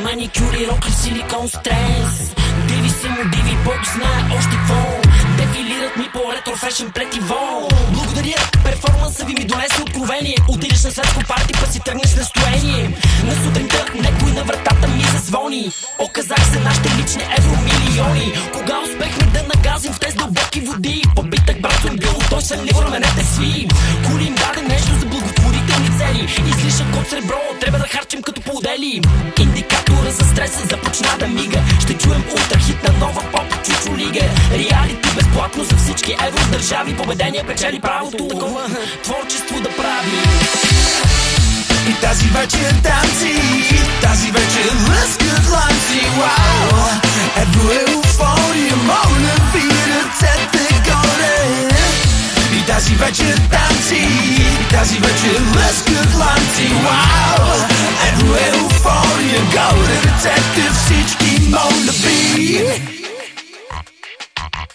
маникюр и рокли, силикон, стрес. Диви си му диви, Бог знае още какво. Дефилират ми по ретро фешен плетиво. Благодаря, перформанса ви ми донесе откровение. Отидеш на светско парти, па си тръгнеш с настроение. На сутринта некой на вратата ми зазвони. Оказах се нашите лични евромилиони. Кога успехме да нагазим в тези дълбоки води? Побитък брат съм бил, той сънливо раменете сви. Коли им даде нещо за благотворителни цели. Излишък от сребро, трябва да харчим като подели. Индикатора за стреса започна да мига. Ще чуем ултрахит на нова поп чучулига. Реалити безплатно за всички евродържави. Победение печели правото такова творчество да прави. И тази вечер танци, тази вечер лъскат ланци. Вау, евро е еуфория, моля ви ръцете горе. И тази вечер танци, тази вечер лъскат ланци. Вау, евро е еуфория, горе ръцете всички, моля ви.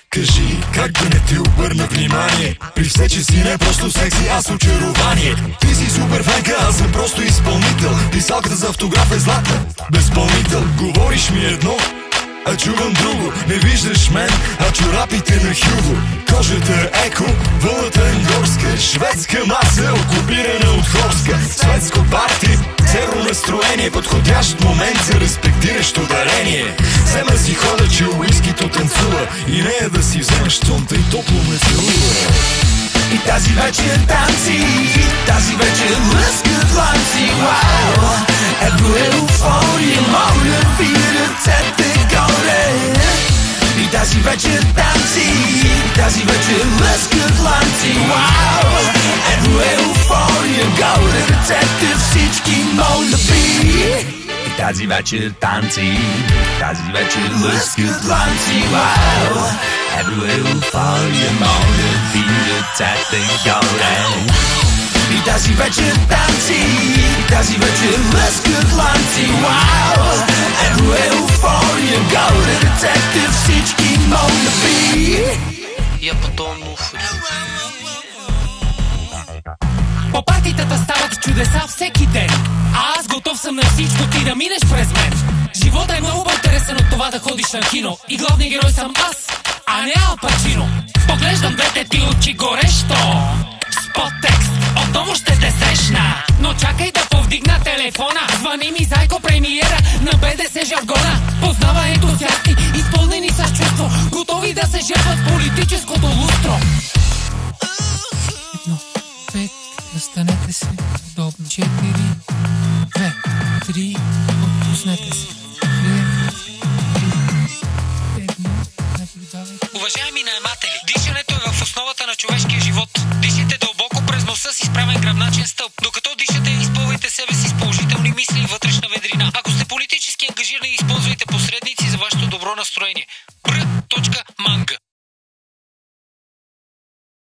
Кажи, как да не ти обърна внимание? При все, че си не просто секси, аз очарование. Ти си супер фенка, аз съм просто изпълнител. Писалката за автограф е златна, безпълнител. Говориш ми едно, а чувам друго. Не виждаш мен, а чорапите на Хюго. Кожата е еко, вълната е горска. Шведска маса, окупирана от хорска. Светско парти, церно настроение. Подходящ момент за респектиращо дарение. Взема си хода, че уискито танцува. И нея да си вземаш тонта и топло ме целува. И тази вечер танци, тази вечер лъскат ланци. Вау, евро е еуфория, моля ви ръцете горе. И тази вечер танци, тази вечер лъскат ланци. Вау, евро е еуфория, горе ръцете всички, моля ви. И тази вечер танци, тази вечер лъскат ланци. Вау, евро е еуфория, моля ви ръцете горе. И тази вечер танци, тази вечер лъскат ланци. Вау, евро е еуфория, горе ръцете всички, моля ви. Я потом муфри. По партитата стават чудеса всеки ден. А аз готов съм на всичко, ти да минеш през мен. Живота е много по-интересен от това да ходиш на кино. И главният герой съм аз, а не Ал Пачино. Поглеждам двете ти очи горещо. С подтекст, отново ще те срещна. Но чакай да повдигна телефона. Звъни ми зайко, премиера на БДС жаргона. Познава ентусиасти, изпълнени с чувство, готови да се жертват политическото лустро. Едно, пет, настанете се удобно. 4, 2, 3, отпуснете се. 2, 3, 1, наблюдавайте. Уважаеми наематели, дишането е в основата на човешкия живот. Дишайте дълбоко през носа си с правен гръбначен стълб. Докато дишате, изпълвайте себе си с положителни мисли и вътрешна ведрина. Ако сте политически ангажирани, използвайте посредници за вашето добро настроение.